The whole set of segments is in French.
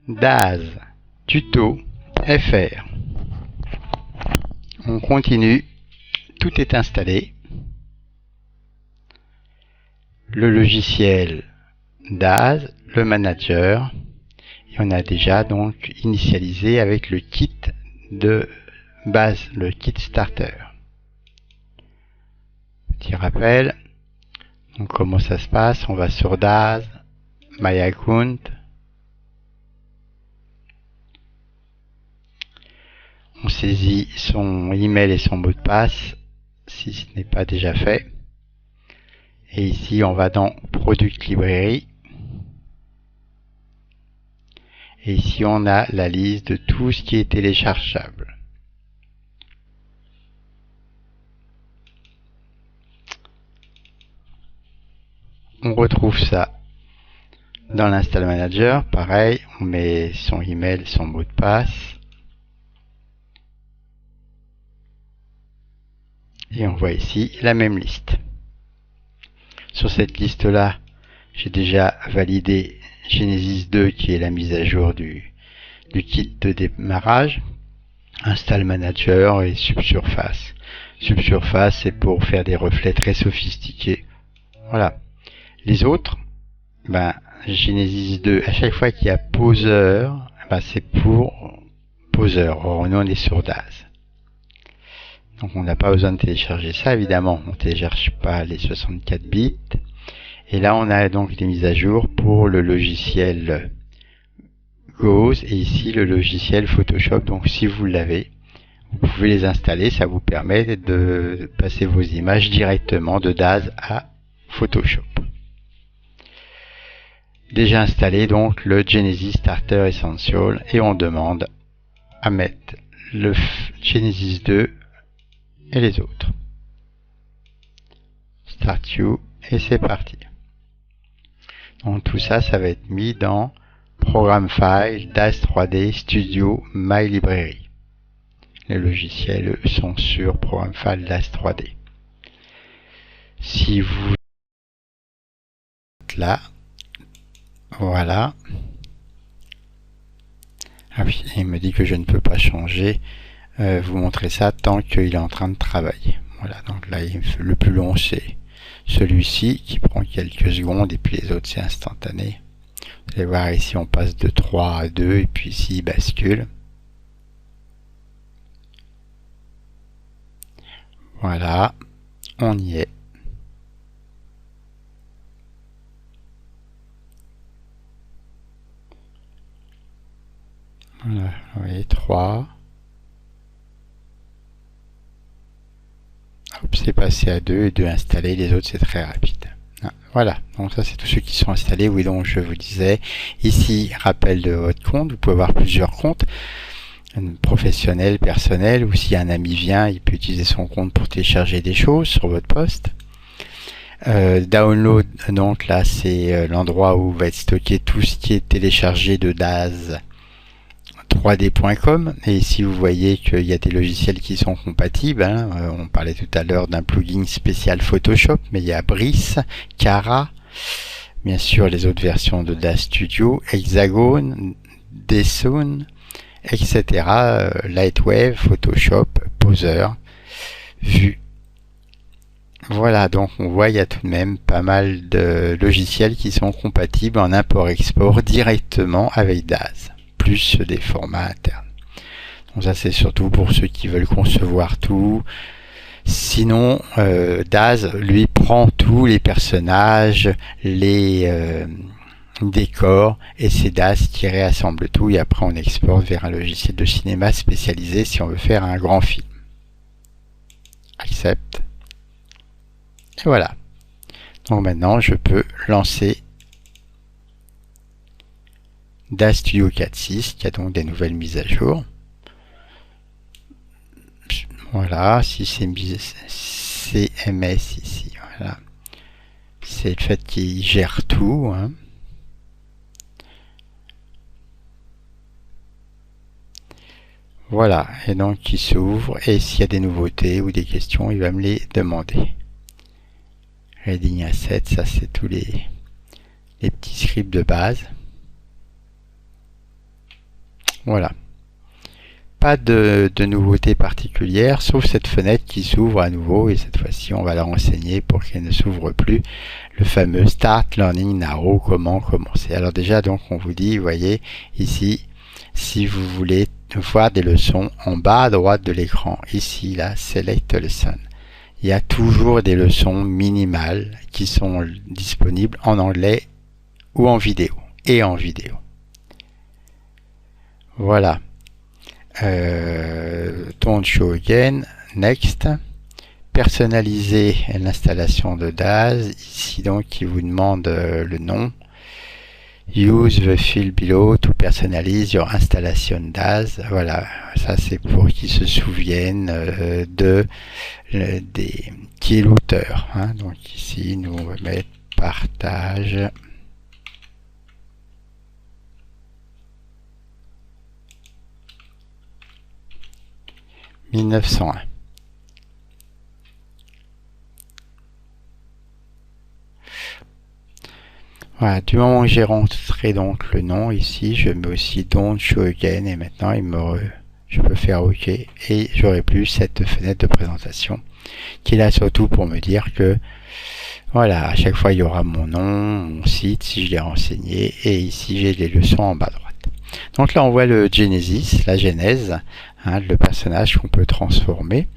DAZ tuto FR. On continue, tout est installé. Le logiciel DAZ, le manager, et on a déjà donc initialisé avec le kit de base, le kit starter. Petit rappel, donc comment ça se passe? On va sur DAZ, My Account. On saisit son email et son mot de passe si ce n'est pas déjà fait. Et ici, on va dans Product Library. Et ici, on a la liste de tout ce qui est téléchargeable. On retrouve ça dans l'Install Manager. Pareil, on met son email, son mot de passe. Et on voit ici la même liste. Sur cette liste-là, j'ai déjà validé Genesis 2 qui est la mise à jour du kit de démarrage, Install Manager et Subsurface. Subsurface, c'est pour faire des reflets très sophistiqués. Voilà. Les autres, Genesis 2, à chaque fois qu'il y a Poser, c'est pour Poser. Or, nous, on est sur DAZ. Donc on n'a pas besoin de télécharger ça, évidemment, on ne télécharge pas les 64 bits. Et là on a donc des mises à jour pour le logiciel Gauze et ici le logiciel Photoshop. Donc si vous l'avez, vous pouvez les installer, ça vous permet de passer vos images directement de DAZ à Photoshop. Déjà installé donc le Genesis Starter Essential et on demande à mettre le Genesis 2 et les autres. Start You et c'est parti. Donc tout ça, ça va être mis dans Programme File, DAZ 3D, Studio, My Library. Les logiciels sont sur Programme File, DAZ 3D. Si vous êtes là, voilà. Ah oui, il me dit que je ne peux pas changer. Vous montrer ça tant qu'il est en train de travailler. Voilà, donc là le plus long c'est celui-ci qui prend quelques secondes et puis les autres c'est instantané. Vous allez voir ici on passe de 3 à 2 et puis ici il bascule. Voilà, on y est. Voilà, vous voyez 3. C'est passé à 2 et 2 installés, les autres c'est très rapide. Voilà, donc ça c'est tous ceux qui sont installés. Oui, donc je vous disais, ici rappel de votre compte, vous pouvez avoir plusieurs comptes, professionnel, personnel, ou si un ami vient, il peut utiliser son compte pour télécharger des choses sur votre poste. Download, donc là c'est l'endroit où va être stocké tout ce qui est téléchargé de DAZ 3D.com et ici vous voyez qu'il y a des logiciels qui sont compatibles. On parlait tout à l'heure d'un plugin spécial Photoshop, mais il y a Brice, Cara, bien sûr les autres versions de DAZ Studio, Hexagon, Desun, etc. Lightwave, Photoshop, Poser, Vue. Voilà, donc on voit il y a tout de même pas mal de logiciels qui sont compatibles en import-export directement avec DAZ. Plus des formats internes. Donc ça c'est surtout pour ceux qui veulent concevoir tout. Sinon DAZ lui prend tous les personnages, les décors et c'est DAZ qui réassemble tout et après on exporte vers un logiciel de cinéma spécialisé si on veut faire un grand film. Accept. Et voilà. Donc maintenant je peux lancer DAZ Studio 4.6 qui a donc des nouvelles mises à jour. Voilà, si c'est CMS ici, voilà. C'est le fait qu'il gère tout. Voilà, et donc il s'ouvre et s'il y a des nouveautés ou des questions, il va me les demander. Reading Asset, ça c'est tous les petits scripts de base. Voilà. Pas de nouveauté particulière, sauf cette fenêtre qui s'ouvre à nouveau, et cette fois-ci on va la renseigner pour qu'elle ne s'ouvre plus. Le fameux Start Learning Now, comment commencer. Alors déjà, donc on vous dit, vous voyez ici, si vous voulez voir des leçons, en bas à droite de l'écran, ici, là, Select Lesson. Il y a toujours des leçons minimales qui sont disponibles en anglais ou en vidéo, et en vidéo. Voilà. Don't show again, next. Personnaliser l'installation de DAS, ici donc il vous demande le nom. Use the field below to personalize your installation DAS. Voilà, ça c'est pour qu'ils se souviennent qui est l'auteur. Hein. Donc ici nous on va mettre partage. Voilà, du moment que j'ai rentré donc le nom ici, je mets aussi Don't Show Again et maintenant je peux faire OK et j'aurai plus cette fenêtre de présentation qui est là surtout pour me dire que voilà, à chaque fois il y aura mon nom, mon site si je l'ai renseigné et ici j'ai les leçons en bas à droite. Donc là on voit le Genesis, la genèse, hein, le personnage qu'on peut transformer.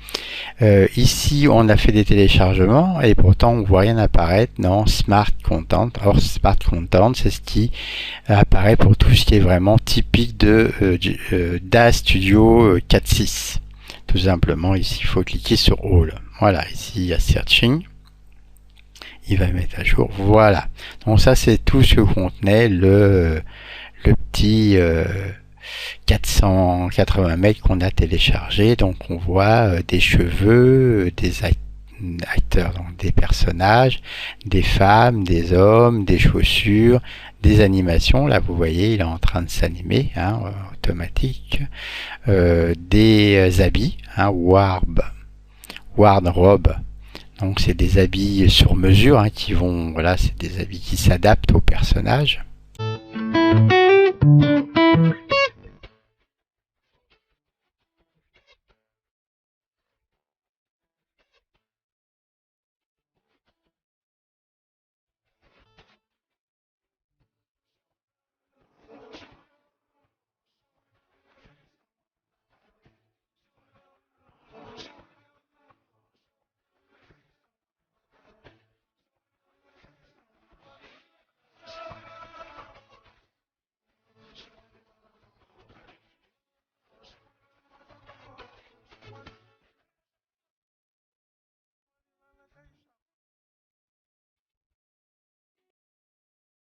Ici on a fait des téléchargements et pourtant on voit rien apparaître dans Smart Content. Or Smart Content c'est ce qui apparaît pour tout ce qui est vraiment typique de DAS Studio 4.6. Tout simplement ici il faut cliquer sur All. Voilà, ici il y a Searching. Il va mettre à jour. Voilà. Donc ça c'est tout ce que contenait le petit 480 mecs qu'on a téléchargé. Donc on voit des cheveux, des acteurs, donc des personnages, des femmes, des hommes, des chaussures, des animations. Là vous voyez il est en train de s'animer, hein, automatique, des habits, hein, wardrobe. Donc c'est des habits sur mesure, hein, qui vont, voilà, c'est des habits qui s'adaptent au personnage.